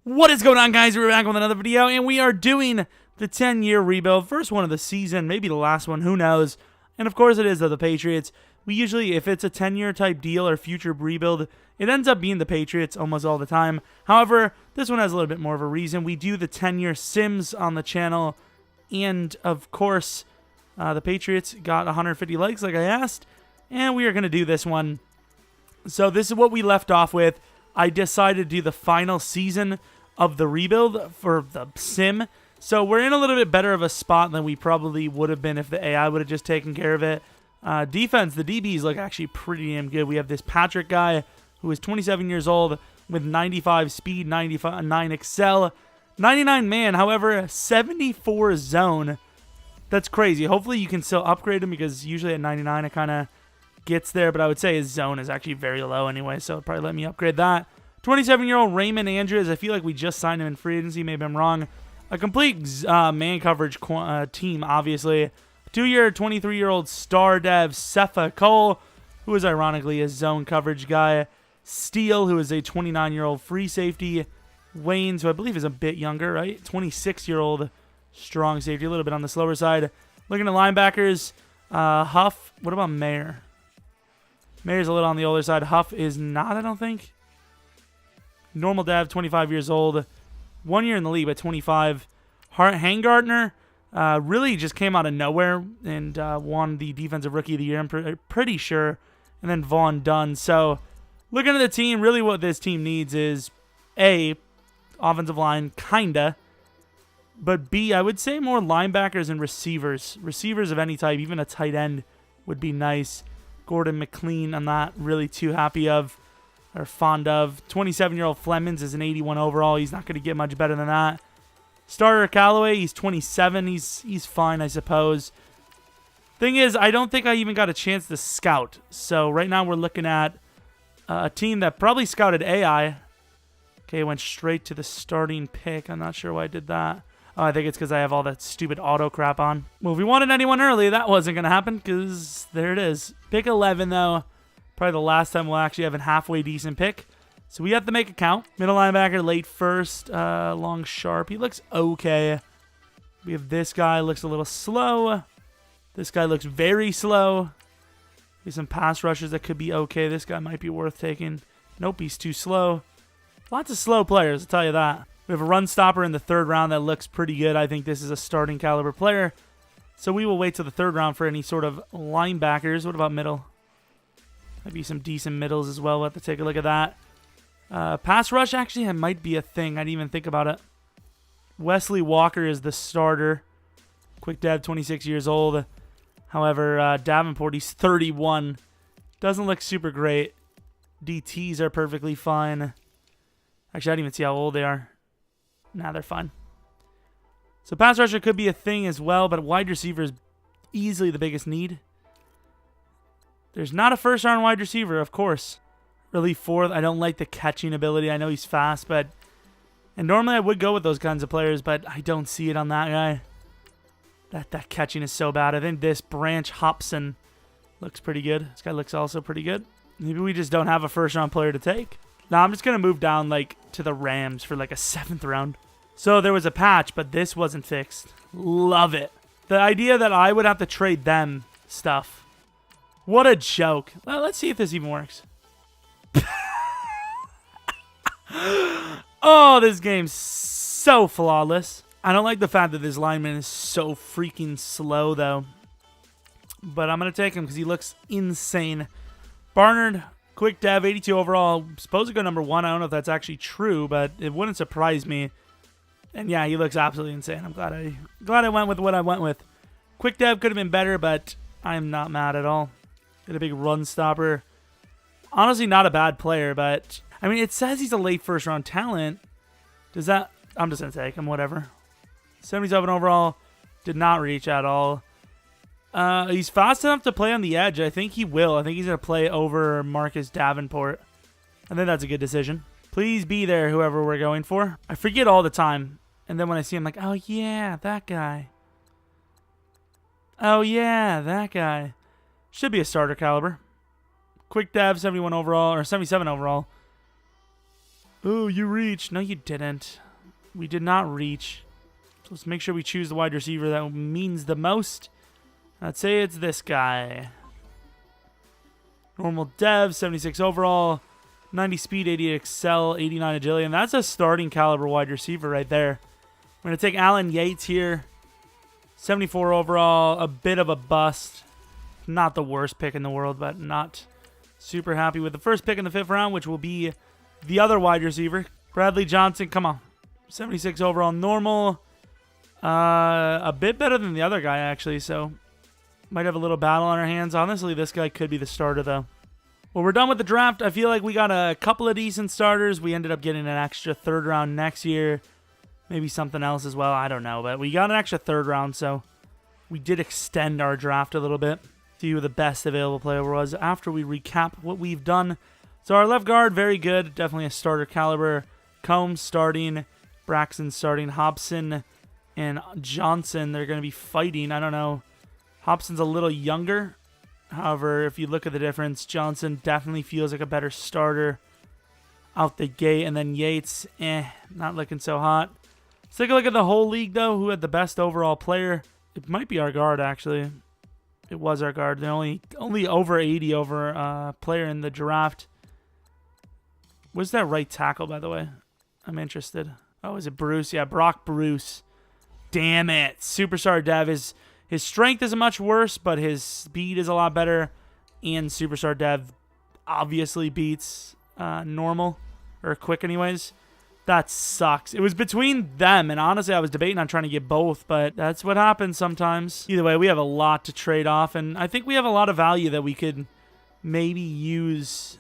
What is going on, guys? We're back with another video, and we are doing the 10-year rebuild. First one of the season, maybe the last one, who knows? And of course it is of the Patriots. We usually, if it's a 10-year type deal or future rebuild, it ends up being the Patriots almost all the time. However, this one has a little bit more of a reason. We do the 10-year Sims on the channel, and of course, the Patriots got 150 likes like I asked, and we are going to do this one. So this is what we left off with. I decided to do the final season of the rebuild for the sim. So we're in a little bit better of a spot than we probably would have been if the AI would have just taken care of it. Defense, the DBs look actually pretty damn good. We have this Patrick guy who is 27 years old with 95 speed, 9 excel, 99 man, however, 74 zone. That's crazy. Hopefully you can still upgrade him because usually at 99 it kind of gets there, but I would say his zone is actually very low anyway, so it'll probably let me upgrade that. 27-year-old Raymond Andrews. I feel like we just signed him in free agency. Maybe I'm wrong. A complete man coverage team, obviously. 2-year, 23-year-old star dev Cepha Cole, who is ironically a zone coverage guy. Steele, who is a 29-year-old free safety. Wayne, who I believe is a bit younger, right? 26-year-old strong safety, a little bit on the slower side. Looking at linebackers, Huff. What about Mayer? Mayer's a little on the older side. Huff is not, I don't think. Normal dev, 25 years old. 1 year in the league, but 25. Hangartner really just came out of nowhere and won the Defensive Rookie of the Year, I'm pretty sure. And then Vaughn Dunn. So, looking at the team, really what this team needs is, A, offensive line, kinda. But B, I would say more linebackers and receivers. Receivers of any type, even a tight end would be nice. Gordon McLean, I'm not really too happy of or fond of. 27-year-old Flemings is an 81 overall. He's not going to get much better than that. Starter Callaway, he's 27. He's fine, I suppose. Thing is, I don't think I even got a chance to scout. So right now we're looking at a team that probably scouted AI. Okay, went straight to the starting pick. I'm not sure why I did that. Oh, I think it's because I have all that stupid auto crap on. Well, if we wanted anyone early, that wasn't going to happen because there it is. Pick 11, though. Probably the last time we'll actually have a halfway decent pick. So we have to make a count. Middle linebacker, late first. Long sharp. He looks okay. We have this guy. Looks a little slow. This guy looks very slow. There's some pass rushers that could be okay. This guy might be worth taking. Nope, he's too slow. Lots of slow players, I'll tell you that. We have a run stopper in the third round that looks pretty good. I think this is a starting caliber player. So we will wait till the third round for any sort of linebackers. What about middle? Maybe some decent middles as well. We'll have to take a look at that. Pass rush, actually, that might be a thing. I didn't even think about it. Wesley Walker is the starter. Quick dev, 26 years old. However, Davenport, he's 31. Doesn't look super great. DTs are perfectly fine. Actually, I didn't even see how old they are. Nah, they're fine. So pass rusher could be a thing as well, but wide receiver is easily the biggest need. There's not a first-round wide receiver, of course. Really fourth. I don't like the catching ability. I know he's fast, but... And normally I would go with those kinds of players, but I don't see it on that guy. That catching is so bad. I think this Branch Hobson looks pretty good. This guy looks also pretty good. Maybe we just don't have a first-round player to take. Now I'm just going to move down like to the Rams for like a 7th round. So there was a patch, but this wasn't fixed. Love it. The idea that I would have to trade them stuff. What a joke. Well, let's see if this even works. Oh, this game's so flawless. I don't like the fact that this lineman is so freaking slow, though. But I'm going to take him because he looks insane. Barnard, quick dev, 82 overall. Supposed to go number 1. I don't know if that's actually true, but it wouldn't surprise me. And yeah, he looks absolutely insane. I'm glad I went with what I went with. Quick dev could have been better, but I'm not mad at all. Get a big run stopper. Honestly, not a bad player, but I mean, it says he's a late first round talent. Does that? I'm just gonna take him. Whatever. 77 overall. Did not reach at all. He's fast enough to play on the edge. I think he will. I think he's gonna play over Marcus Davenport. I think that's a good decision. Please be there, whoever we're going for. I forget all the time. And then when I see him, like, oh yeah, that guy. Oh yeah, that guy. Should be a starter caliber. Quick dev, 71 overall, or 77 overall. Ooh, you reached. No, you didn't. We did not reach. So let's make sure we choose the wide receiver that means the most. I'd say it's this guy. Normal dev, 76 overall, 90 speed, 80 excel, 89 agility. And that's a starting caliber wide receiver right there. We're going to take Alan Yates here. 74 overall, a bit of a bust. Not the worst pick in the world, but not super happy with the first pick in the 5th round, which will be the other wide receiver. Bradley Johnson, come on. 76 overall, normal. A bit better than the other guy, actually, so might have a little battle on our hands. Honestly, this guy could be the starter, though. Well, we're done with the draft. I feel like we got a couple of decent starters. We ended up getting an extra 3rd round next year. Maybe something else as well. I don't know. But we got an extra 3rd round, so we did extend our draft a little bit. See who the best available player was after we recap what we've done. So our left guard, very good. Definitely a starter caliber. Combs starting. Braxton starting. Hobson and Johnson, they're going to be fighting. I don't know. Hobson's a little younger. However, if you look at the difference, Johnson definitely feels like a better starter out the gate. And then Yates, not looking so hot. Let's take a look at the whole league, though. Who had the best overall player? It might be our guard, actually. It was our guard. They're only over 80 over player in the draft. What's that right tackle, by the way? I'm interested. Oh, is it Bruce? Yeah, Brock Bruce. Damn it. Superstar Dev is... His strength is much worse, but his speed is a lot better. And Superstar Dev obviously beats normal. Or quick anyways. That sucks. It was between them, and honestly, I was debating on trying to get both, but that's what happens sometimes. Either way, we have a lot to trade off, and I think we have a lot of value that we could maybe use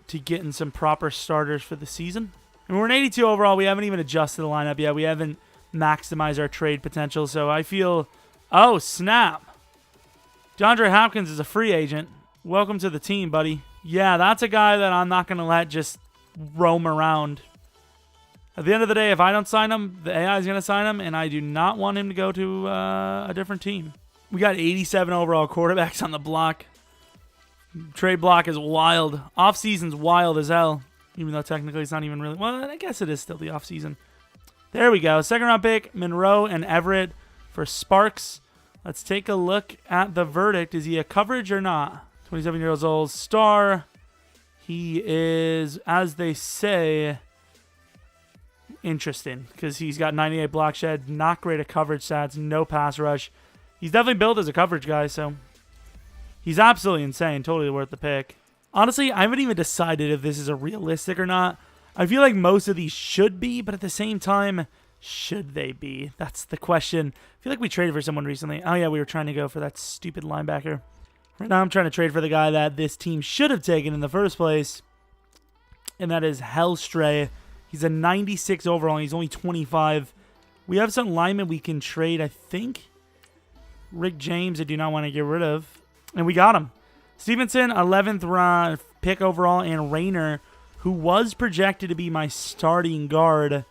to get in some proper starters for the season. And we're an 82 overall. We haven't even adjusted the lineup yet. We haven't maximized our trade potential, so I feel... Oh, snap. DeAndre Hopkins is a free agent. Welcome to the team, buddy. Yeah, that's a guy that I'm not going to let just roam around. At the end of the day, if I don't sign him, the AI is going to sign him, and I do not want him to go to a different team. We got 87 overall quarterbacks on the block. Trade block is wild. Off-season's wild as hell, even though technically it's not even really... Well, I guess it is still the off-season. There we go. 2nd round pick, Monroe and Everett for Sparks. Let's take a look at the verdict. Is he a coverage or not? 27 years old, star. He is, as they say... Interesting, because he's got 98 block shed, not great at coverage stats, no pass rush. He's definitely built as a coverage guy, so he's absolutely insane, totally worth the pick. Honestly, I haven't even decided if this is a realistic or not. I feel like most of these should be, but at the same time, should they be? That's the question. I feel like we traded for someone recently. Oh yeah, we were trying to go for that stupid linebacker. Right now I'm trying to trade for the guy that this team should have taken in the first place, and that is Hellstray. He's a 96 overall, and he's only 25. We have some linemen we can trade, I think. Rick James, I do not want to get rid of. And we got him. Stevenson, 11th round pick overall, and Rayner, who was projected to be my starting guard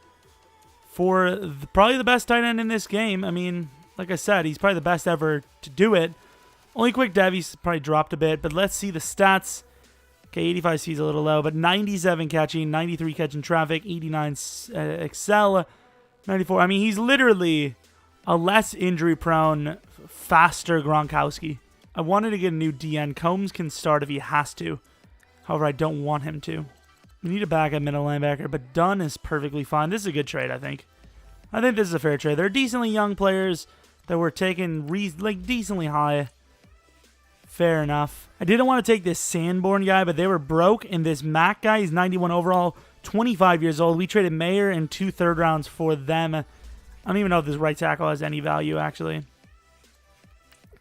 for probably the best tight end in this game. I mean, like I said, he's probably the best ever to do it. Only quick dev, he's probably dropped a bit, but let's see the stats. Okay, 85 speed's a little low, but 97 catching, 93 catching traffic, 89 excel, 94. I mean, he's literally a less injury-prone, faster Gronkowski. I wanted to get a new DN. Combs can start if he has to. However, I don't want him to. We need a backup middle linebacker, but Dunn is perfectly fine. This is a good trade, I think. I think this is a fair trade. They're decently young players that were taken decently high. Fair enough. I didn't want to take this Sanborn guy, but they were broke. And this Mac guy, he's 91 overall, 25 years old. We traded Mayer and 2 third rounds for them. I don't even know if this right tackle has any value, actually.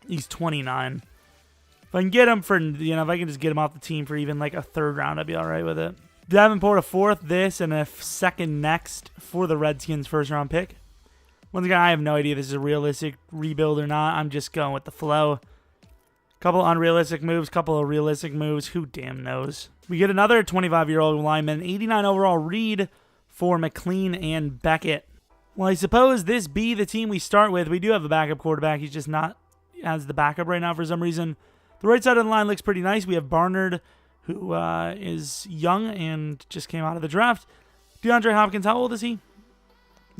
He's 29. If I can get him for, if I can just get him off the team for even like a 3rd round, I'd be all right with it. Davenport, a 4th, this, and a 2nd next for the Redskins' 1st round pick. Once again, I have no idea if this is a realistic rebuild or not. I'm just going with the flow. Couple unrealistic moves, couple of realistic moves. Who damn knows? We get another 25-year-old lineman, 89 overall Reed for McLean and Beckett. Well, I suppose this be the team we start with. We do have a backup quarterback. He's just not as the backup right now for some reason. The right side of the line looks pretty nice. We have Barnard, who is young and just came out of the draft. DeAndre Hopkins, how old is he?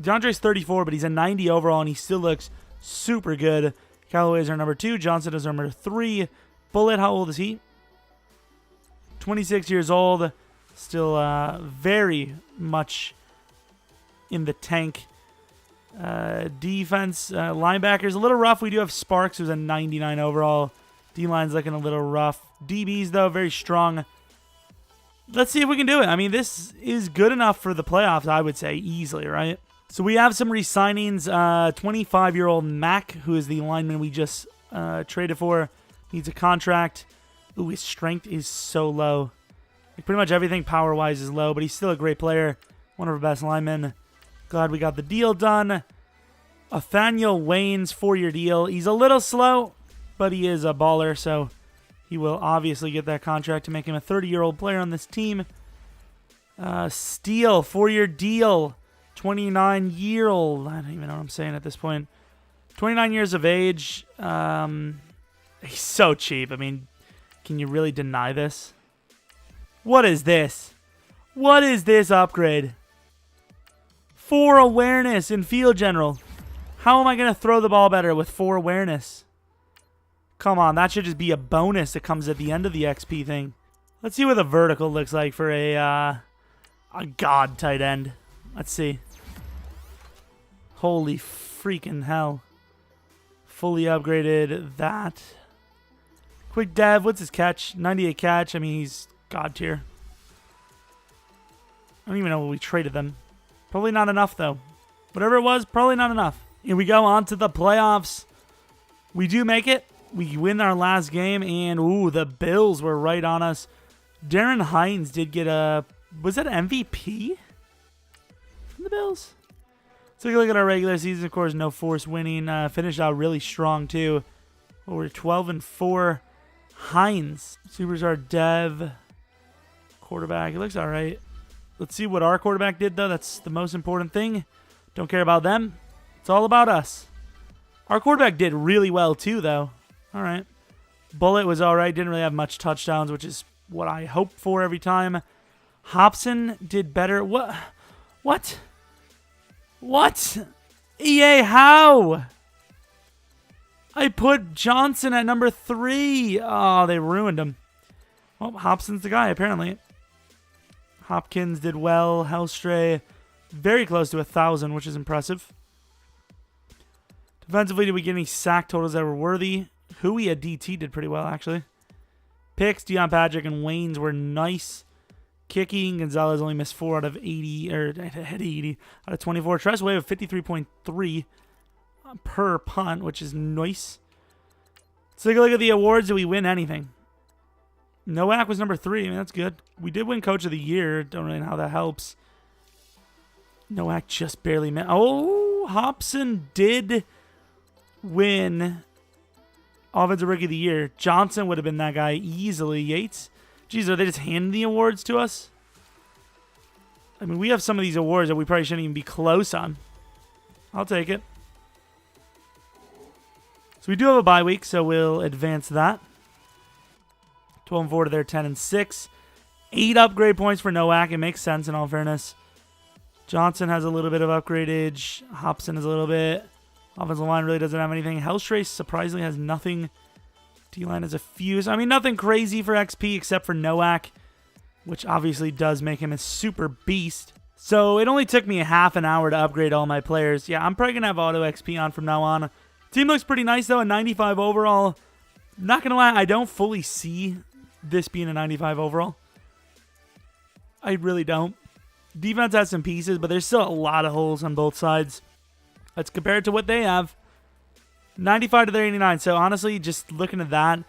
DeAndre's 34, but he's a 90 overall, and he still looks super good. Callaway is our number 2. Johnson is our number 3. Bullet, how old is he? 26 years old. Still very much in the tank. Defense, linebackers, a little rough. We do have Sparks, who's a 99 overall. D-line's looking a little rough. DBs, though, very strong. Let's see if we can do it. I mean, this is good enough for the playoffs, I would say, easily, right? So we have some re-signings. 25-year-old Mac, who is the lineman we just traded for, needs a contract. Ooh, his strength is so low. Like, pretty much everything power-wise is low, but he's still a great player. One of our best linemen. Glad we got the deal done. Nathaniel Wayne's 4-year deal. He's a little slow, but he is a baller, so he will obviously get that contract to make him a 30-year-old player on this team. Steele, 4-year deal. 29-year-old. I don't even know what I'm saying at this point. 29 years of age. He's so cheap. I mean, can you really deny this? What is this? What is this upgrade? 4 awareness in field general. How am I going to throw the ball better with 4 awareness? Come on, that should just be a bonus that comes at the end of the XP thing. Let's see what the vertical looks like for a god tight end. Let's see. Holy freaking hell. Fully upgraded that. Quick dev, what's his catch? 98 catch. I mean, he's god tier. I don't even know what we traded them. Probably not enough, though. Whatever it was, probably not enough. Here we go on to the playoffs. We do make it. We win our last game, and ooh, the Bills were right on us. Darren Hines did get a... Was that MVP from the Bills? Let's take a look at our regular season. Of course, no force winning. Finished out really strong, too. Well, we're 12-4. Hines, superstar dev, quarterback. It looks all right. Let's see what our quarterback did, though. That's the most important thing. Don't care about them. It's all about us. Our quarterback did really well, too, though. All right. Bullet was all right. Didn't really have much touchdowns, which is what I hope for every time. Hobson did better. What? What? What? EA, how? I put Johnson at number 3. Oh, they ruined him. Well, Hobson's the guy, apparently. Hopkins did well. Hellstray, very close to 1,000, which is impressive. Defensively, did we get any sack totals that were worthy? Huey at DT did pretty well, actually. Picks, Patrick, and Waynes were nice. Kicking, Gonzalez only missed 4 out of 80, or had 80 out of 24. Trust wave of 53.3 per punt, which is nice. Let's take a look at the awards. Did we win anything? Nowak was number 3. I mean, that's good. We did win Coach of the Year. Don't really know how that helps. Nowak just barely missed. Oh, Hobson did win Offensive Rookie of the Year. Johnson would have been that guy easily. Yates. Jeez, are they just handing the awards to us? I mean, we have some of these awards that we probably shouldn't even be close on. I'll take it. So we do have a bye week, so we'll advance that. 12-4 to their 10-6. 8 upgrade points for Nowak. It makes sense in all fairness. Johnson has a little bit of upgradage. Hobson has a little bit. Offensive line really doesn't have anything. Hellstray surprisingly has nothing. D-line has a few. So, I mean, nothing crazy for XP except for Nowak, which obviously does make him a super beast. So it only took me a half an hour to upgrade all my players. Yeah, I'm probably going to have auto XP on from now on. Team looks pretty nice, though, a 95 overall. Not going to lie, I don't fully see this being a 95 overall. I really don't. Defense has some pieces, but there's still a lot of holes on both sides. Let's compare it to what they have. 95 to their 89. So, honestly, just looking at that,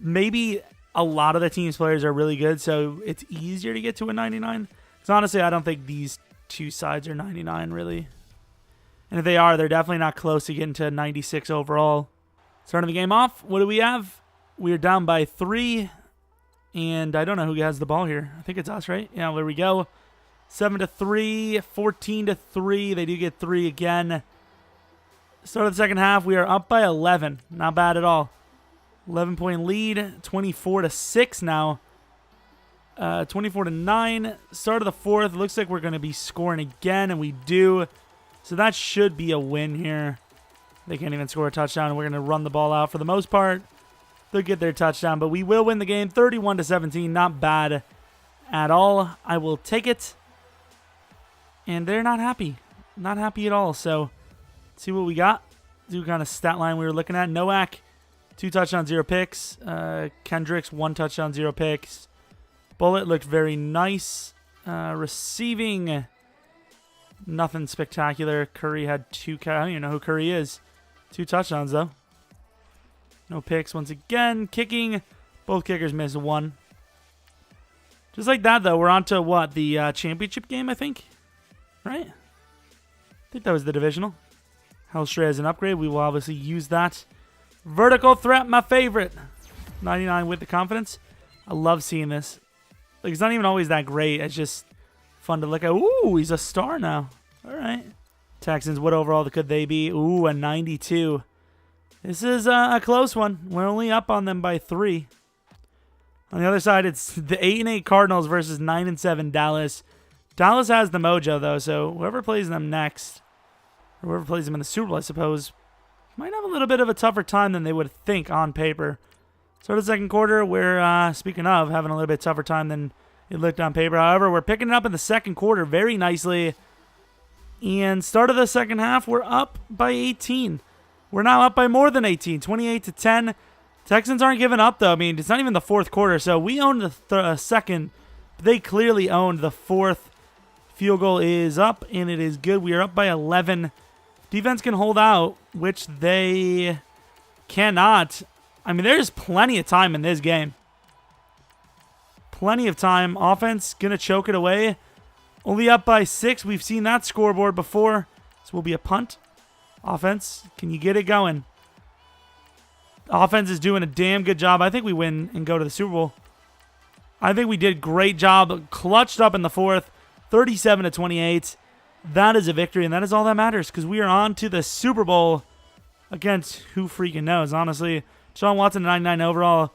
maybe a lot of the team's players are really good, so it's easier to get to a 99. Because, honestly, I don't think these two sides are 99, really. And if they are, they're definitely not close to getting to 96 overall. Starting the game off, what do we have? We are down by 3, and I don't know who has the ball here. I think it's us, right? Yeah, there we go. 7-3, 14-3. They do get 3 again. Start of the second half, we are up by 11. Not bad at all. 11-point lead, 24-6 now. 24-9. Start of the fourth. Looks like we're going to be scoring again, and we do. So that should be a win here. They can't even score a touchdown. We're going to run the ball out for the most part. They'll get their touchdown, but we will win the game 31-17. Not bad at all. I will take it. And they're not happy. Not happy at all. So let's see what we got. See what kind of stat line we were looking at. Nowak, 2 touchdowns, 0 picks. Kendricks, 1 touchdown, 0 picks. Bullet looked very nice. Receiving, nothing spectacular. Curry had 2. I don't even know who Curry is. 2 touchdowns, though. No picks once again. Kicking, both kickers missed 1. Just like that, though, we're on to what? The championship game, I think? Right? I think that was the divisional. Hellstray has an upgrade. We will obviously use that. Vertical threat, my favorite. 99 with the confidence. I love seeing this. Like, it's not even always that great. It's just fun to look at. Ooh, he's a star now. All right. Texans, what overall could they be? Ooh, a 92. This is a close one. We're only up on them by 3. On the other side, it's the 8-8 Cardinals versus 9-7 Dallas. Dallas has the mojo, though, so whoever plays them next, or whoever plays them in the Super Bowl, I suppose, might have a little bit of a tougher time than they would think on paper. So the second quarter, we're, speaking of, having a little bit tougher time than it looked on paper. However, we're picking it up in the second quarter very nicely. And start of the second half, we're up by 18. We're now up by more than 18, 28-10. Texans aren't giving up, though. I mean, it's not even the fourth quarter, so we owned the second. They clearly owned the fourth. Field goal is up, and it is good. We are up by 11. Defense can hold out, which they cannot. I mean, there's plenty of time in this game. Plenty of time. Offense going to choke it away. Only up by 6. We've seen that scoreboard before. This will be a punt. Offense, can you get it going? Offense is doing a damn good job. I think we win and go to the Super Bowl. I think we did great job. Clutched up in the fourth. 37-28. That is a victory, and that is all that matters because we are on to the Super Bowl against who freaking knows, honestly. Sean Watson, 99 overall.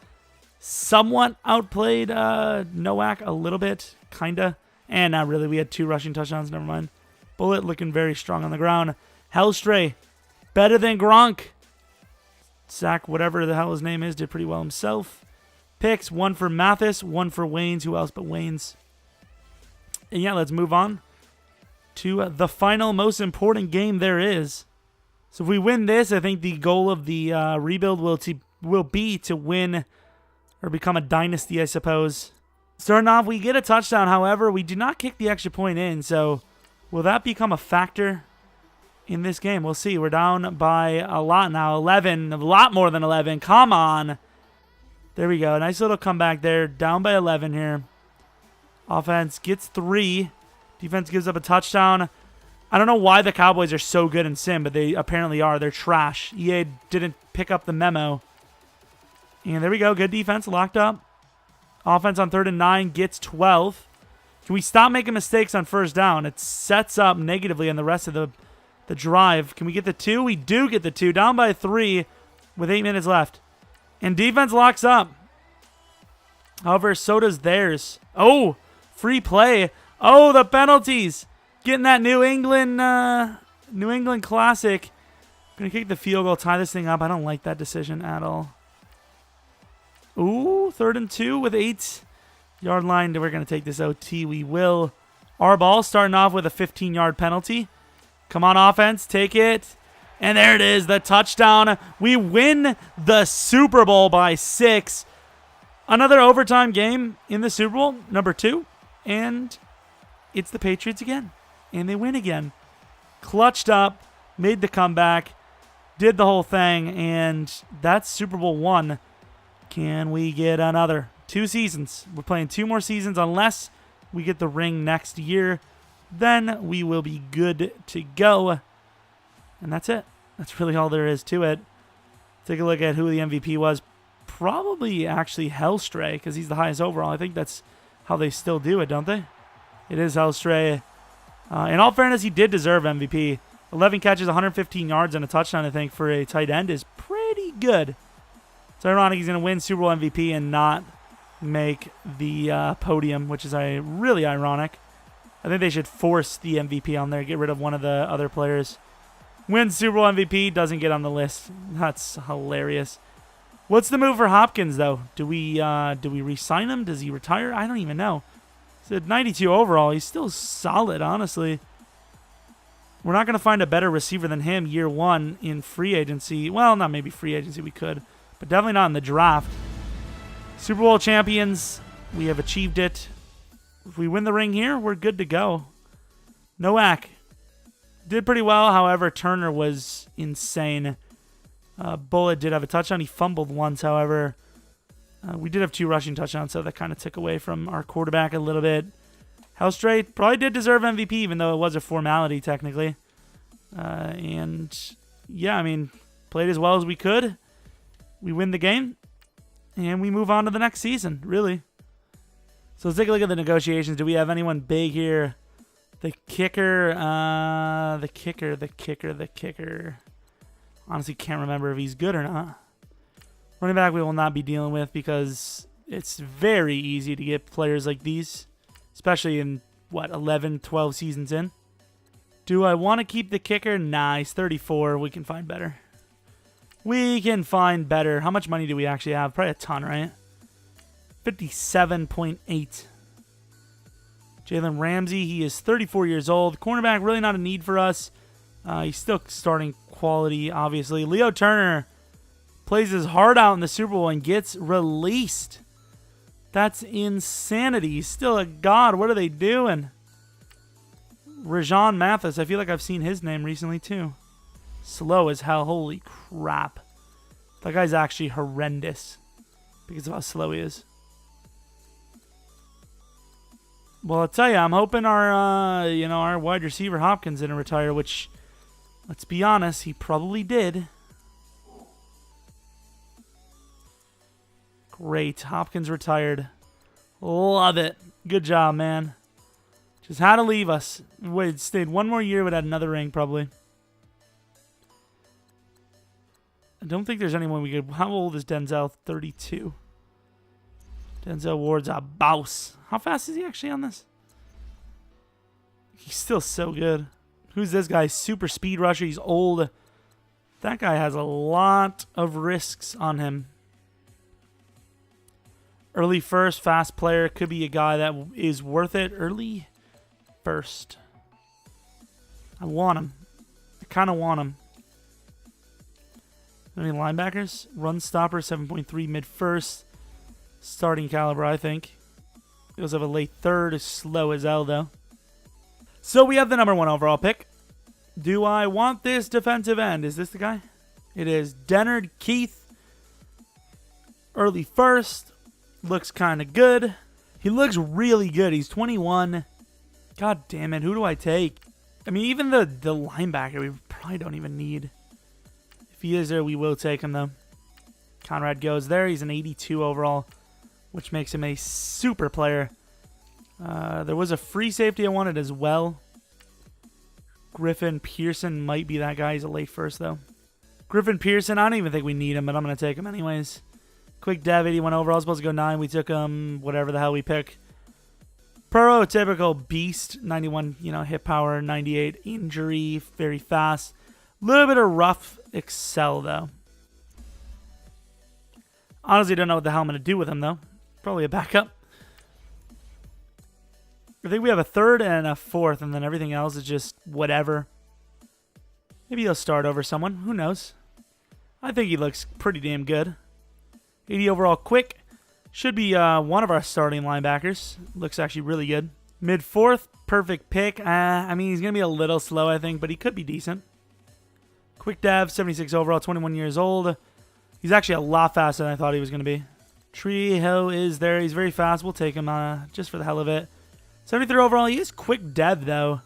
Somewhat outplayed Nowak a little bit, kind of. And not really. We had 2 rushing touchdowns. Never mind. Bullet looking very strong on the ground. Hellstray, better than Gronk. Sack, whatever the hell his name is, did pretty well himself. Picks, 1 for Mathis, 1 for Waynes. Who else but Waynes? And yeah, let's move on to the final, most important game there is. So if we win this, I think the goal of the rebuild will be to win or become a dynasty, I suppose. Starting off, we get a touchdown. However, we do not kick the extra point in. So will that become a factor in this game? We'll see. We're down by a lot now. 11. A lot more than 11. Come on. There we go. Nice little comeback there. Down by 11 here. Offense gets 3. Defense gives up a touchdown. I don't know why the Cowboys are so good in sim, but they apparently are. They're trash. EA didn't pick up the memo. And there we go. Good defense. Locked up. Offense on 3rd and 9 gets 12. Can we stop making mistakes on first down? It sets up negatively on the rest of the drive. Can we get the 2? We do get the 2. Down by 3 with 8 minutes left. And defense locks up. However, so does theirs. Oh, free play. Oh, the penalties. Getting that New England classic. Gonna kick the field goal, tie this thing up. I don't like that decision at all. Ooh, 3rd and 2 with 8-yard line. We're gonna take this OT. We will. Our ball starting off with a 15-yard penalty. Come on, offense, take it. And there it is, the touchdown. We win the Super Bowl by 6. Another overtime game in the Super Bowl, number 2. And it's the Patriots again. And they win again. Clutched up, made the comeback, did the whole thing, and that's Super Bowl 1. Can we get another? 2 seasons. We're playing 2 more seasons unless we get the ring next year. Then we will be good to go. And that's it. That's really all there is to it. Take a look at who the MVP was. Probably actually Hellstray, because he's the highest overall. I think that's how they still do it, don't they? It is Hellstray. In all fairness, he did deserve MVP. 11 catches, 115 yards, and a touchdown, I think, for a tight end is pretty good. It's ironic he's going to win Super Bowl MVP and not make the podium, which is really ironic. I think they should force the MVP on there, get rid of one of the other players. Wins Super Bowl MVP, doesn't get on the list. That's hilarious. What's the move for Hopkins, though? Do we re-sign him? Does he retire? I don't even know. He's at 92 overall. He's still solid, honestly. We're not going to find a better receiver than him year one in free agency. Well, not maybe free agency, we could. But definitely not in the draft. Super Bowl champions. We have achieved it. If we win the ring here, we're good to go. Nowak did pretty well. However, Turner was insane. Bullet did have a touchdown. He fumbled once, however. We did have 2 rushing touchdowns, so that kind of took away from our quarterback a little bit. Hellstrait probably did deserve MVP, even though it was a formality, technically. And, yeah, I mean, played as well as we could. We win the game, and we move on to the next season, really. So let's take a look at the negotiations. Do we have anyone big here? The kicker. Honestly, can't remember if he's good or not. Running back we will not be dealing with because it's very easy to get players like these, especially in, 11, 12 seasons in. Do I want to keep the kicker? Nah, he's 34. We can find better. How much money do we actually have? Probably a ton, right? 57.8. Jalen Ramsey, he is 34 years old. Cornerback, really not a need for us. He's still starting quality, obviously. Leo Turner plays his heart out in the Super Bowl and gets released. That's insanity. He's still a god. What are they doing? Rajon Mathis, I feel like I've seen his name recently too. Slow as hell. Holy crap. That guy's actually horrendous because of how slow he is. Well, I'll tell you, I'm hoping our wide receiver Hopkins didn't retire, which, let's be honest, he probably did. Great. Hopkins retired. Love it. Good job, man. Just had to leave us. Wait, stayed one more year, would have another ring, probably. I don't think there's anyone we could... How old is Denzel? 32. Denzel Ward's a boss. How fast is he actually on this? He's still so good. Who's this guy? Super speed rusher. He's old. That guy has a lot of risks on him. Early first, fast player. Could be a guy that is worth it. Early first. I want him. I kind of want him. Any linebackers? Run stopper, 7.3 mid first. Starting caliber, I think. He goes have a late third. Is slow as hell, though. So we have the number 1 overall pick. Do I want this defensive end? Is this the guy? It is. Dennard Keith. Early first. Looks kind of good. He looks really good. He's 21. God damn it. Who do I take? I mean, even the linebacker we probably don't even need. If he is there, we will take him, though. Conrad goes there. He's an 82 overall, which makes him a super player. There was a free safety I wanted as well. Griffin Pearson might be that guy. He's a late first, though. Griffin Pearson, I don't even think we need him, but I'm going to take him anyways. Quick Dev, 81 overall. Supposed to go 9. We took him, whatever the hell we pick. Prototypical beast, 91, hit power, 98 injury, very fast. Little bit of rough excel, though. Honestly, don't know what the hell I'm going to do with him, though. Probably a backup. I think we have a 3rd and a 4th, and then everything else is just whatever. Maybe he'll start over someone. Who knows? I think he looks pretty damn good. 80 overall quick. Should be one of our starting linebackers. Looks actually really good. Mid 4th, perfect pick. I mean, he's going to be a little slow, I think, but he could be decent. Quick Dev, 76 overall, 21 years old. He's actually a lot faster than I thought he was going to be. Trejo is there. He's very fast. We'll take him just for the hell of it. 73 overall. He is quick dev, though.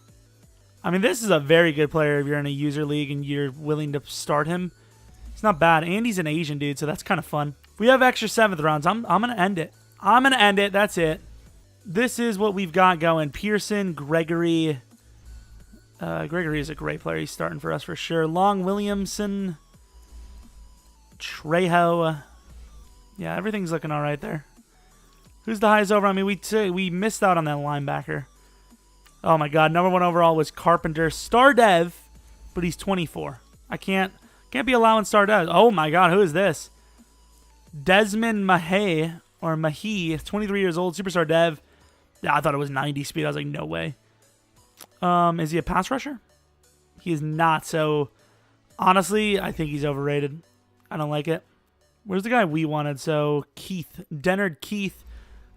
I mean, this is a very good player if you're in a user league and you're willing to start him. It's not bad. And he's an Asian dude, so that's kind of fun. If we have extra 7th rounds, I'm going to end it. I'm going to end it. That's it. This is what we've got going. Pearson, Gregory. Gregory is a great player. He's starting for us for sure. Long Williamson. Trejo. Yeah, everything's looking all right there. Who's the highest overall? I mean, we missed out on that linebacker. Oh my God, number 1 overall was Carpenter, star dev, but he's 24. I can't be allowing star dev. Oh my God, who is this? Desmond Mahay or Mahi, 23 years old, superstar dev. Yeah, I thought it was 90 speed. I was like, no way. Is he a pass rusher? He is not. So honestly, I think he's overrated. I don't like it. Where's the guy we wanted? So Keith, Dennard Keith.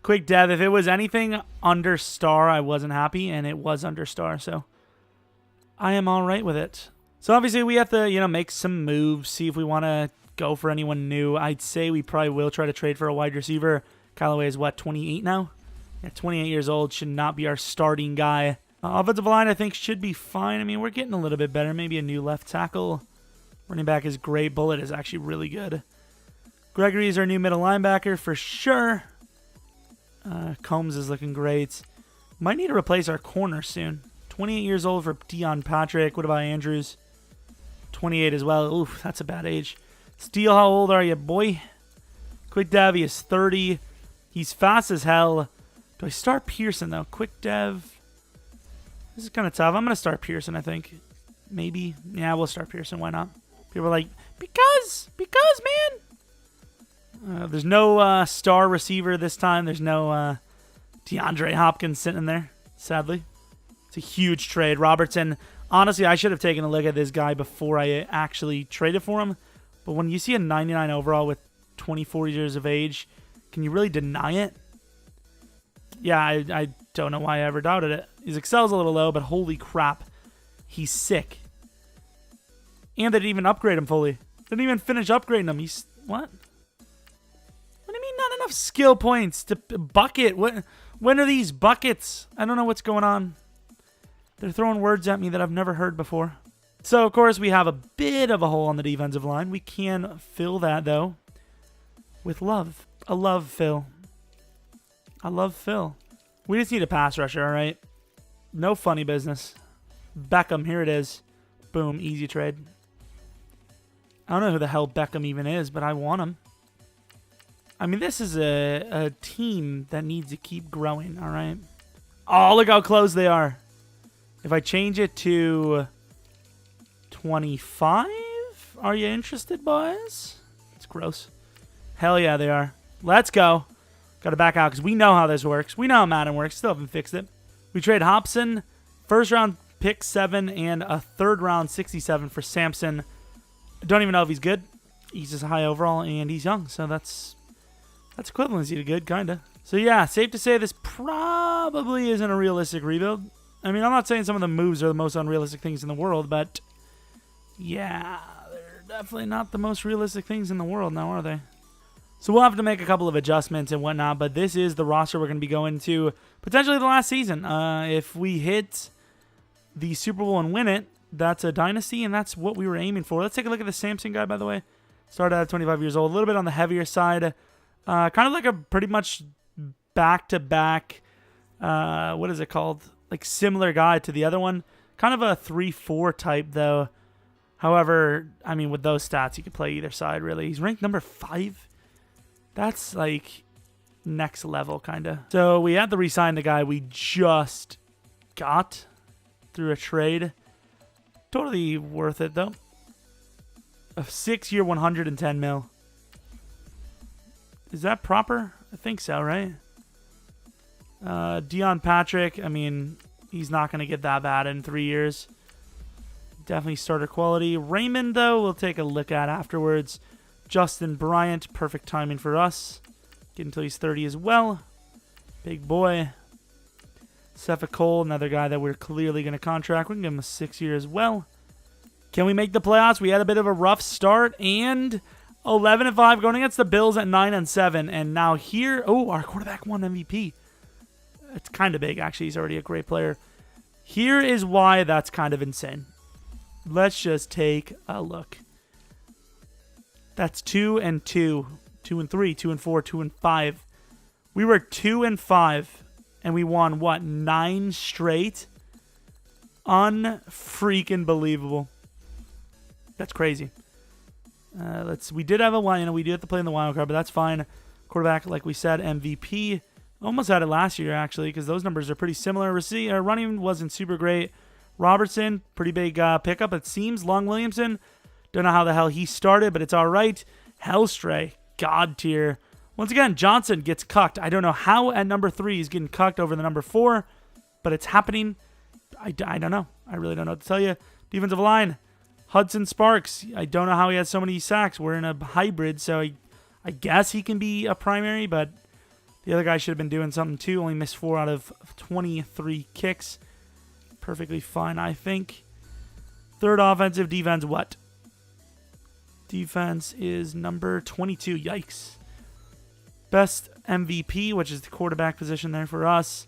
Quick dev. If it was anything under star, I wasn't happy, and it was under star, so I am all right with it. So obviously we have to, make some moves, see if we want to go for anyone new. I'd say we probably will try to trade for a wide receiver. Callaway is what, 28 now? Yeah, 28 years old, should not be our starting guy. Offensive line, I think, should be fine. I mean, we're getting a little bit better. Maybe a new left tackle. Running back is great. Bullet is actually really good. Gregory is our new middle linebacker for sure. Combs is looking great. Might need to replace our corner soon. 28 years old for Jeromepkr. What about Andrews? 28 as well. Oof, that's a bad age. Steele, how old are you, boy? Quick Dev, he is 30. He's fast as hell. Do I start Pearson, though? Quick Dev. This is kind of tough. I'm going to start Pearson, I think. Maybe. Yeah, we'll start Pearson. Why not? People are like, because, man. There's no star receiver this time. There's no DeAndre Hopkins sitting there, sadly. It's a huge trade. Robertson, honestly, I should have taken a look at this guy before I actually traded for him. But when you see a 99 overall with 24 years of age, can you really deny it? Yeah, I don't know why I ever doubted it. His Excel's a little low, but holy crap. He's sick. And they didn't even upgrade him fully. They didn't even finish upgrading him. He's... What? What do you mean not enough skill points to bucket? When are these buckets? I don't know what's going on. They're throwing words at me that I've never heard before. So, of course, we have a bit of a hole on the defensive line. We can fill that, though, with love. A love fill. I love Phil. We just need a pass rusher, all right? No funny business. Beckham, here it is. Boom, easy trade. I don't know who the hell Beckham even is, but I want him. I mean, this is a team that needs to keep growing, all right? Oh, look how close they are. If I change it to 25, are you interested, boys? It's gross. Hell yeah, they are. Let's go. Got to back out because we know how this works. We know how Madden works. Still haven't fixed it. We trade Hobson, first round pick 7, and a third round 67 for Sampson. Don't even know if he's good. He's just high overall, and he's young, so that's equivalency to good, kind of. So yeah, safe to say this probably isn't a realistic rebuild. I mean, I'm not saying some of the moves are the most unrealistic things in the world, but yeah, they're definitely not the most realistic things in the world now, are they? So we'll have to make a couple of adjustments and whatnot, but this is the roster we're going to be going to potentially the last season. If we hit the Super Bowl and win it, that's a dynasty, and that's what we were aiming for. Let's take a look at the Sampson guy, by the way. Started at 25 years old, a little bit on the heavier side. Kind of like a pretty much back-to-back, what is it called? Like similar guy to the other one. Kind of a 3-4 type, though. However, I mean, with those stats, you could play either side, really. He's ranked number 5. That's like next level, kind of. So we had to re-sign the guy we just got through a trade. Totally worth it, though. A 6-year, 110 mil. Is that proper? I think so, right? Jeromepkr, I mean, he's not going to get that bad in 3 years. Definitely starter quality. Raymond, though, we'll take a look at afterwards. Justin Bryant, perfect timing for us. Get until he's 30 as well. Big boy. Seffa Cole, another guy that we're clearly going to contract. We can give him a 6-year as well. Can we make the playoffs? We had a bit of a rough start, and 11-5 going against the Bills at 9-7. And now here, oh, our quarterback won MVP. It's kind of big, actually. He's already a great player. Here is why that's kind of insane. Let's just take a look. That's 2-2, 2-3, 2-4, 2-5. We were 2-5, and we won what, 9 straight? Unfreaking believable. That's crazy. We did have a wild, we do have to play in the wild card, but that's fine. Quarterback, like we said, MVP. Almost had it last year, actually, because those numbers are pretty similar. Running wasn't super great. Robertson, pretty big pickup, it seems. Long Williamson, don't know how the hell he started, but it's all right. Hellstray, God tier. Once again, Johnson gets cucked. I don't know how at number 3 he's getting cucked over the number 4, but it's happening. I don't know. I really don't know what to tell you. Defensive line, Hudson Sparks. I don't know how he has so many sacks. We're in a hybrid, so I guess he can be a primary, but the other guy should have been doing something too. Only missed 4 out of 23 kicks. Perfectly fine, I think. Third offensive defense, what? Defense is number 22. Yikes. Best MVP, which is the quarterback position there for us.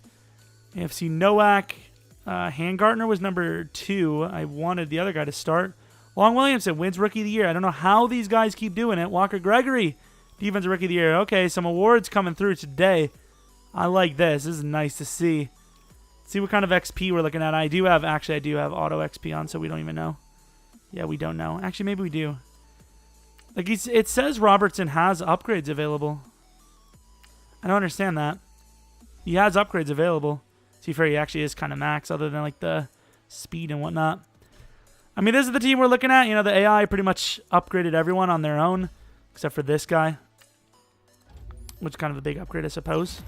AFC Nowak. Handgartner was number 2. I wanted the other guy to start. Long Williamson wins Rookie of the Year. I don't know how these guys keep doing it. Walker Gregory, Defensive Rookie of the Year. Okay, some awards coming through today. I like this. This is nice to see. See what kind of XP we're looking at. I do have auto XP on, so we don't even know. Yeah, we don't know. Actually, maybe we do. Like it says Robertson has upgrades available. I don't understand that. He has upgrades available. See, fair, he actually is kind of max, other than like the speed and whatnot. I mean, this is the team we're looking at. You know, the AI pretty much upgraded everyone on their own, except for this guy, which is kind of a big upgrade, I suppose.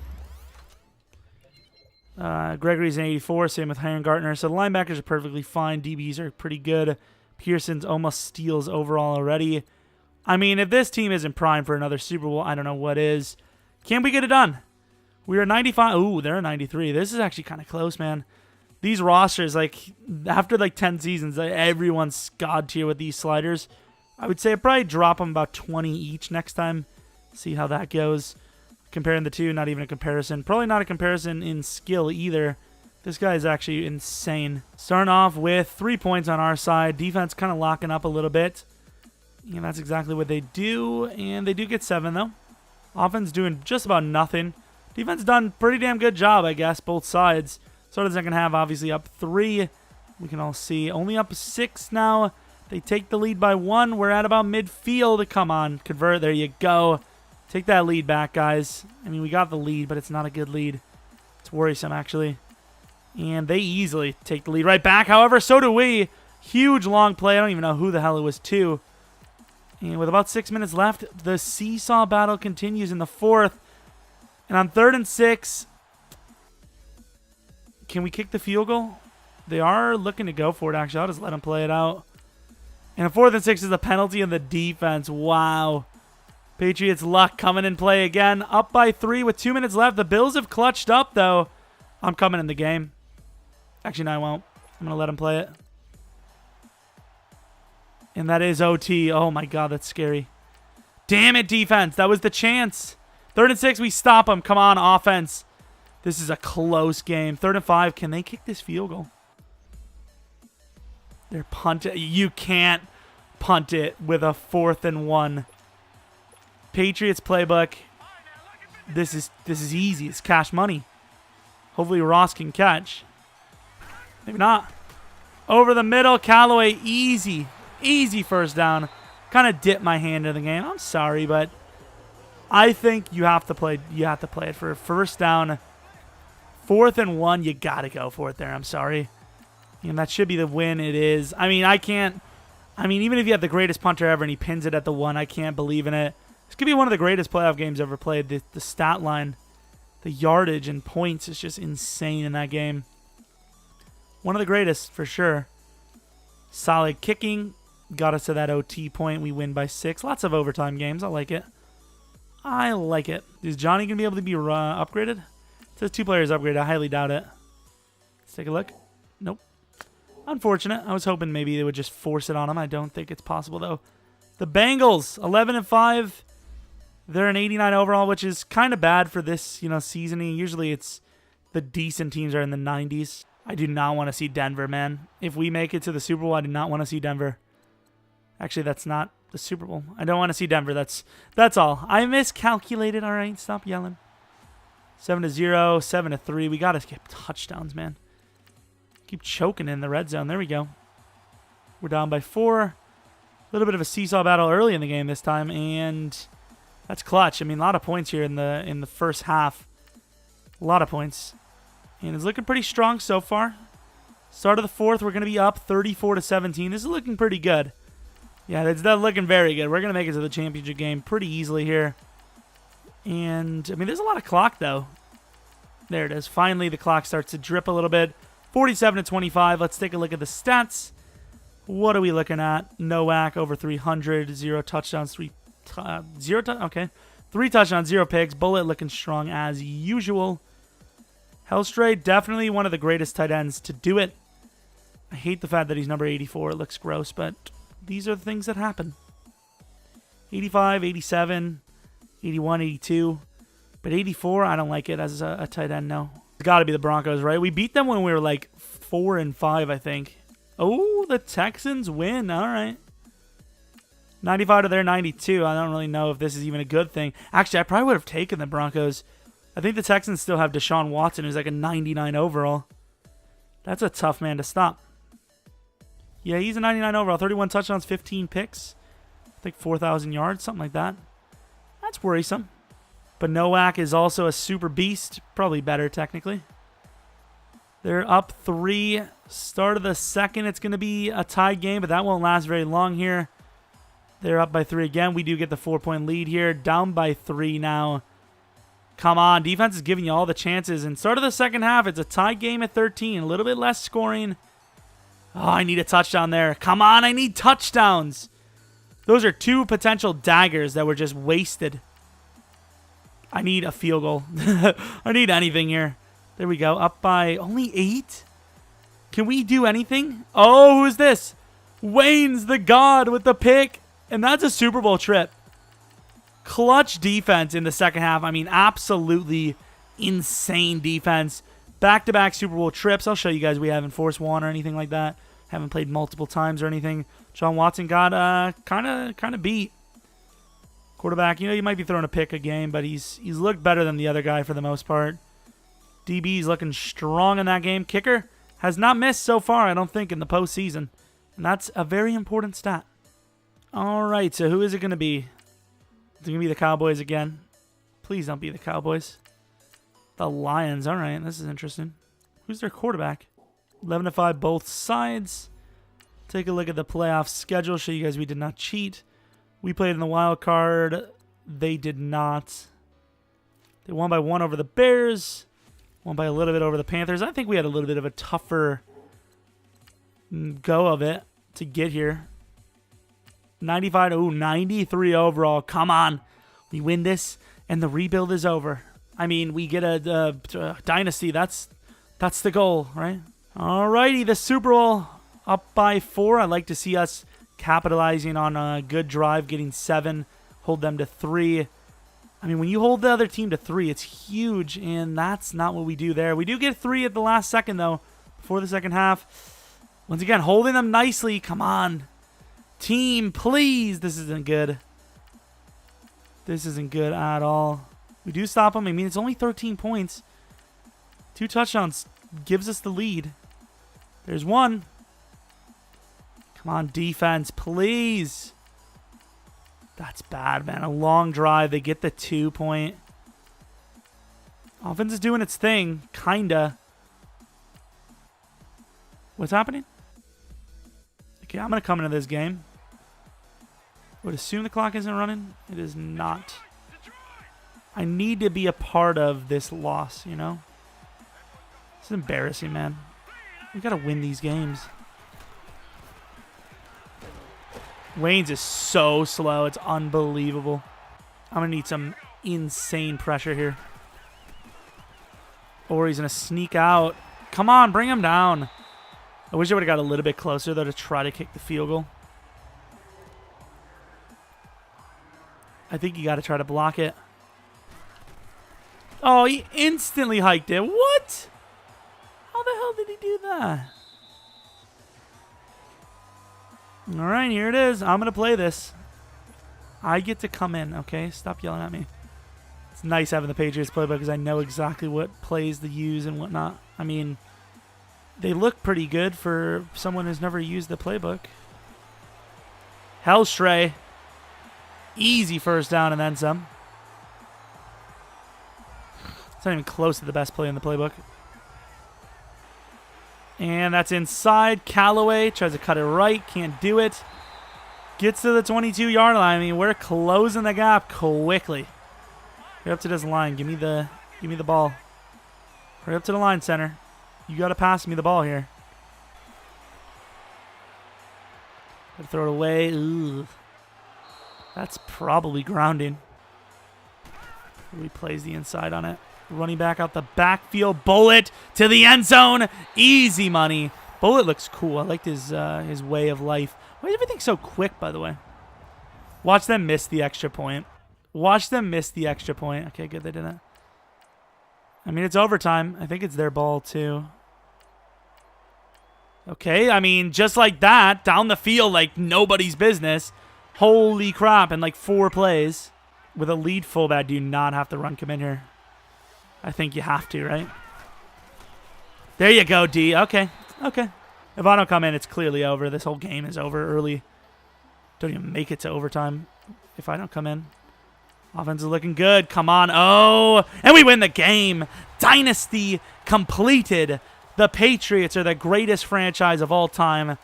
Gregory's an 84, same with Handgartner. So the linebackers are perfectly fine. DBs are pretty good. Pearson's almost steals overall already. I mean, if this team isn't primed for another Super Bowl, I don't know what is. Can we get it done? We are 95. Ooh, they're 93. This is actually kind of close, man. These rosters, like, after like 10 seasons, everyone's god tier with these sliders. I would say I'd probably drop them about 20 each next time. See how that goes. Comparing the two, not even a comparison. Probably not a comparison in skill either. This guy is actually insane. Starting off with 3 points on our side. Defense kind of locking up a little bit. And that's exactly what they do. And they do get 7, though. Offense doing just about nothing. Defense done pretty damn good job, I guess, both sides. Start of the second half, obviously up 3. We can all see. Only up 6 now. They take the lead by 1. We're at about midfield. Come on, convert. There you go. Take that lead back, guys. I mean, we got the lead, but it's not a good lead. It's worrisome, actually. And they easily take the lead right back. However, so do we. Huge long play. I don't even know who the hell it was to. And with about 6 minutes left, the seesaw battle continues in the 4th. And on 3rd and 6, can we kick the field goal? They are looking to go for it, actually. I'll just let them play it out. And 4th and 6 is a penalty on the defense. Wow. Patriots luck coming in play again. Up by 3 with 2 minutes left. The Bills have clutched up, though. I'm coming in the game. Actually, no, I won't. I'm going to let them play it. And that is OT. Oh, my God, that's scary. Damn it, defense. That was the chance. 3rd and 6, we stop them. Come on, offense. This is a close game. 3rd and 5. Can they kick this field goal? They're punting. You can't punt it with a 4th and 1. Patriots playbook. This is easy. It's cash money. Hopefully Ross can catch. Maybe not. Over the middle, Callaway. Easy. Easy first down. Kind of dipped my hand in the game. I'm sorry, but I think you have to play it for a first down. 4th and 1, you got to go for it there. I'm sorry. And that should be the win. It is. I mean, even if you have the greatest punter ever and he pins it at the 1, I can't believe in it. This could be one of the greatest playoff games ever played. The stat line, the yardage and points is just insane in that game. One of the greatest, for sure. Solid kicking. Got us to that OT point. We win by 6. Lots of overtime games. I like it. I like it. Is Johnny going to be able to be upgraded? It says 2 players upgraded. I highly doubt it. Let's take a look. Nope. Unfortunate. I was hoping maybe they would just force it on him. I don't think it's possible, though. The Bengals, 11 and 5. They're an 89 overall, which is kind of bad for this, seasoning. Usually it's the decent teams are in the 90s. I do not want to see Denver, man. If we make it to the Super Bowl, I do not want to see Denver. Actually, that's not the Super Bowl. I don't want to see Denver. That's all. I miscalculated. All right, stop yelling. 7-0, 7-3. We got to get touchdowns, man. Keep choking in the red zone. There we go. We're down by 4. A little bit of a seesaw battle early in the game this time, and that's clutch. I mean, a lot of points here in the first half. A lot of points. And it's looking pretty strong so far. Start of the fourth, we're going to be up 34-17. This is looking pretty good. Yeah, that's looking very good. We're going to make it to the championship game pretty easily here. And, I mean, there's a lot of clock, though. There it is. Finally, the clock starts to drip a little bit. 47-25. Let's take a look at the stats. What are we looking at? Nowak over 300. 0 touchdowns. 3 touchdowns, 0 picks. Bullet looking strong as usual. Hellstray, definitely one of the greatest tight ends to do it. I hate the fact that he's number 84. It looks gross, but these are the things that happen. 85, 87, 81, 82. But 84, I don't like it as a tight end, no. It's got to be the Broncos, right? We beat them when we were like 4-5, I think. Oh, the Texans win. All right. 95 to their 92. I don't really know if this is even a good thing. Actually, I probably would have taken the Broncos. I think the Texans still have Deshaun Watson, who's like a 99 overall. That's a tough man to stop. Yeah, he's a 99 overall. 31 touchdowns, 15 picks. I think 4,000 yards, something like that. That's worrisome. But Nowak is also a super beast. Probably better, technically. They're up 3. Start of the second, it's going to be a tied game, but that won't last very long here. They're up by 3 again. We do get the 4-point lead here. Down by 3 now. Come on. Defense is giving you all the chances. And start of the second half, it's a tied game at 13. A little bit less scoring. Oh, I need a touchdown there. Come on, I need touchdowns. Those are 2 potential daggers that were just wasted. I need a field goal. I need anything here. There we go. Up by only 8. Can we do anything? Oh, who's this? Wayne's the God with the pick. And that's a Super Bowl trip. Clutch defense in the second half. I mean, absolutely insane defense. Back-to-back Super Bowl trips. I'll show you guys we haven't forced one or anything like that. Haven't played multiple times or anything. John Watson got kind of beat. Quarterback, you might be throwing a pick a game, but he's looked better than the other guy for the most part. DB's looking strong in that game. Kicker has not missed so far, I don't think, in the postseason. And that's a very important stat. All right, so who is it going to be? Is it going to be the Cowboys again? Please don't be the Cowboys. The Lions. All right, this is interesting. Who's their quarterback? 11-5 both sides. Take a look at the playoff schedule. Show you guys we did not cheat. We played in the wild card. They did not. They won by 1 over the Bears. Won by a little bit over the Panthers. I think we had a little bit of a tougher go of it to get here. 95 to 93 overall. Come on. We win this, and the rebuild is over. I mean, we get a dynasty. That's the goal, right? All righty, the Super Bowl up by 4. I'd like to see us capitalizing on a good drive, getting 7, hold them to 3. I mean, when you hold the other team to 3, it's huge, and that's not what we do there. We do get 3 at the last second, though, before the second half. Once again, holding them nicely. Come on. Team, please. This isn't good. This isn't good at all. We do stop them. I mean, it's only 13 points. 2 touchdowns gives us the lead. There's 1. Come on, defense, please. That's bad, man. A long drive. They get the 2-point. Offense is doing its thing, kinda. What's happening? Okay, I'm going to come into this game. Would assume the clock isn't running. It is not. I need to be a part of this loss, you know? This is embarrassing, man. We got to win these games. Wayne's is so slow. It's unbelievable. I'm going to need some insane pressure here. Or he's going to sneak out. Come on, bring him down. I wish I would have got a little bit closer, though, to try to kick the field goal. I think you got to try to block it. Oh, he instantly hiked it. What? How the hell did he do that? All right, here it is. I'm going to play this. I get to come in, okay? Stop yelling at me. It's nice having the Patriots playbook because I know exactly what plays to use and whatnot. I mean, they look pretty good for someone who's never used the playbook. Hellstray. Easy first down and then some. It's not even close to the best play in the playbook. And that's inside. Callaway tries to cut it right. Can't do it. Gets to the 22-yard line. I mean, we're closing the gap quickly. Hurry up to this line. Give me the ball. Hurry up to the line, center. You got to pass me the ball here. Gotta throw it away. Ooh. That's probably grounding. He plays the inside on it. Running back out the backfield. Bullet to the end zone. Easy money. Bullet looks cool. I liked his way of life. Why is everything so quick, by the way? Watch them miss the extra point. Watch them miss the extra point. Okay, good. They didn't. I mean, it's overtime. I think it's their ball, too. Okay, I mean, just like that, down the field like nobody's business. Holy crap, in like 4 plays. With a lead fullback, do you not have to run come in here? I think you have to, right? There you go, D. Okay. Okay. If I don't come in, it's clearly over. This whole game is over early. Don't even make it to overtime if I don't come in. Offense is looking good. Come on. Oh, and we win the game. Dynasty completed. The Patriots are the greatest franchise of all time.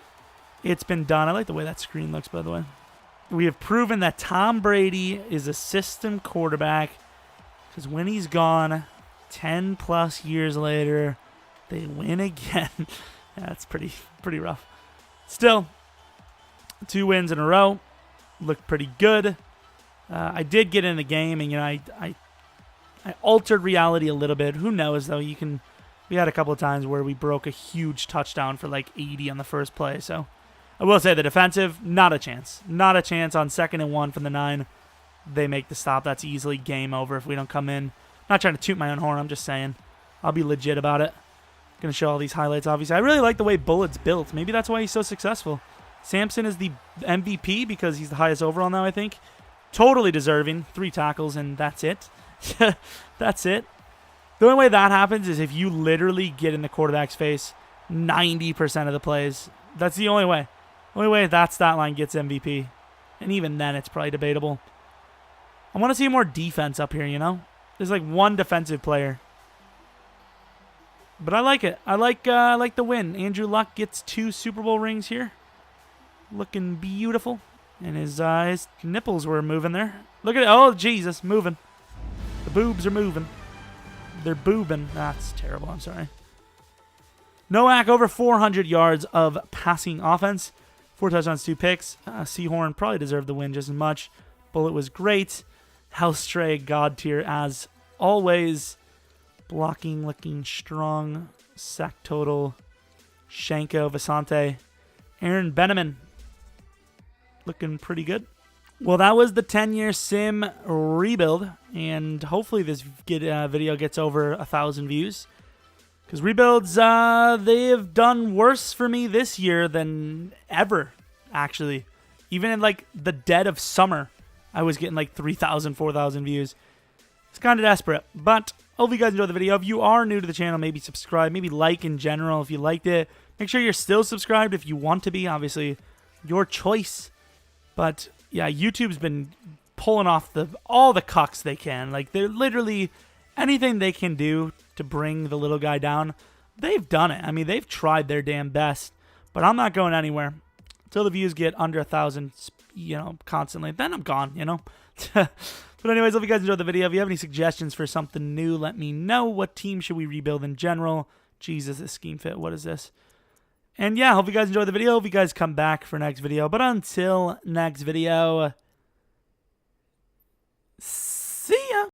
It's been done. I like the way that screen looks, by the way. We have proven that Tom Brady is a system quarterback because when he's gone, 10-plus years later, they win again. That's pretty rough. Still, 2 wins in a row. Looked pretty good. I did get in the game, and I altered reality a little bit. Who knows, though? We had a couple of times where we broke a huge touchdown for like 80 on the first play. So I will say the defensive, not a chance. Not a chance on 2nd and 1 from the 9. They make the stop. That's easily game over if we don't come in. I'm not trying to toot my own horn. I'm just saying. I'll be legit about it. Going to show all these highlights, obviously. I really like the way Bullet's built. Maybe that's why he's so successful. Sampson is the MVP because he's the highest overall now, I think. Totally deserving. 3 tackles, and that's it. That's it. The only way that happens is if you literally get in the quarterback's face 90% of the plays. That's the only way. Only way that stat line gets MVP. And even then, it's probably debatable. I want to see more defense up here, you know? There's like 1 defensive player. But I like it. I like the win. Andrew Luck gets 2 Super Bowl rings here. Looking beautiful. And his nipples were moving there. Look at it. Oh, Jesus. Moving. The boobs are moving. They're boobing. That's terrible. I'm sorry. Nowak over 400 yards of passing offense. 4 touchdowns, 2 picks. Seahorn probably deserved the win just as much. Bullet was great. Hellstray, God tier as always. Blocking looking strong. Sack total. Shanko, Vasante. Aaron Benjamin. Looking pretty good. Well, that was the 10-year sim rebuild. And hopefully this video gets over 1,000 views. Because rebuilds, they have done worse for me this year than ever, actually. Even in, like, the dead of summer, I was getting, like, 3,000, 4,000 views. It's kind of desperate. But I hope you guys enjoyed the video. If you are new to the channel, maybe subscribe. Maybe like in general if you liked it. Make sure you're still subscribed if you want to be. Obviously, your choice. But, yeah, YouTube's been pulling off all the cucks they can. Like, they're literally anything they can do to bring the little guy down, they've done it. I mean, they've tried their damn best. But I'm not going anywhere until the views get under 1,000, you know, constantly. Then I'm gone, you know. But anyways, hope you guys enjoyed the video. If you have any suggestions for something new, let me know. What team should we rebuild in general? Jesus, this scheme fit. What is this? And yeah, hope you guys enjoyed the video. Hope you guys come back for next video. But until next video,